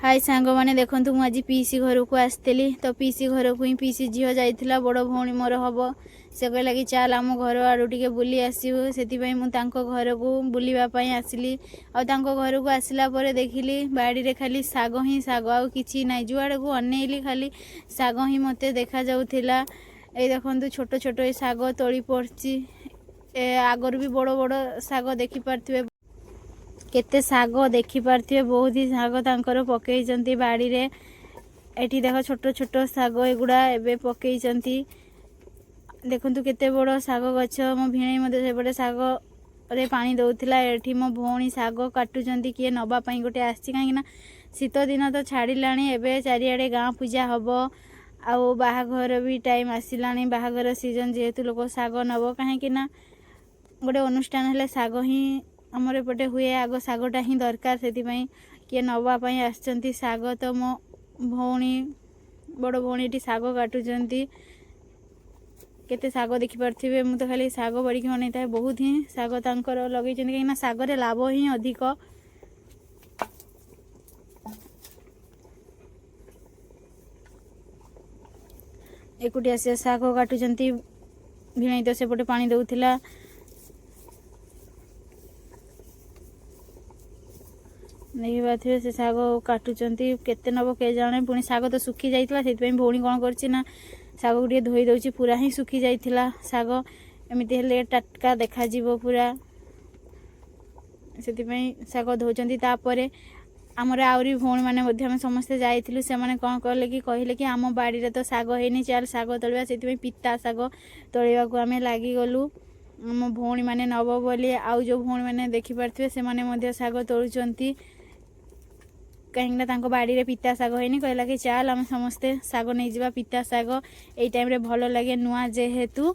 हाय सांग मैंने देखु मुझे आज पीसी घर को आसती तो पीसी घर को ही पीसी झील जाइला बड़ भौणी मोर हम से कहला कि चल आम घर आड़ टे बुली आसबू से घर को बुलवाई आसली घर को आसला देखिली बाड़ी रे खाली साग ही साग आ कि ना जुआड़ को अनेली खाली साग ही मत देखा जाऊला। ये देखो छोट छोट ये साग तोली पड़ी आगर भी बड़ बड़ साग देखिपे केते साग देखिपे बहुत ही साग तांकर पकई बाड़ी रे। एठी देख छोट छोट साग एगुड़ा एबे पकई देखु केते बड़ साग गछ मो भिणई मते सेपटे साग रे पानी दउथिला। एठी मो भौणी साग काटुचंती किए नबा पई गोटे आसी काईना शीत दिन तो छाड़िलाणी एबे चारिआडे गाँ पूजा हबो आउ बाहाघर भी टाइम आसिलाणी बाहाघर सीजन जेहेतु लोक साग नब कहीं गोटे अनुष्ठान हेले साग ही आमर एपटे हुए आग सागटा ही दरकार से किए नवापाई आसचंती साग तो मो भौणी बड़ भौणी साग काटुचंती केते साग देखिपे मुझे तो खाली साग बड़ी मन था बहुत ही साग तांकर लगे कहीं सागर लाभ ही अधिक। एकुटिया से साग काटुचंती भिणई तो सेपटे पानी दउथिला नहीं बात से साग काटुचंती केते नब के जाने पुणी साग तो सुखी जाइतिला सेति भौणी कौन करछि ना साग गुटे धोई दउछि पूरा ही सुखी जाइतिला साग एमिति हेले टटका देखा जीवो पूरा सेति साग धोचंती। तापरे आमर आउरी भौणी माने मध्ये हम समस्ते जाइतिलु से माने कौन कहले कि कहले कि आम बाड़ी रे तो साग हेनी चल साग तोलिबा सेति पिता साग तोलिबा को आमे लागि गलु आम भौणी माने नब बोली आउ जो भौणी माने देखि परथिबे से माने मध्ये साग तोलुचंती कहीं बाड़ी रे पिता साग है कहला कि चल आम समस्ते साग नहीं जावा पिता साग एई टाइम रे भल लगे नुआ जेहेतु।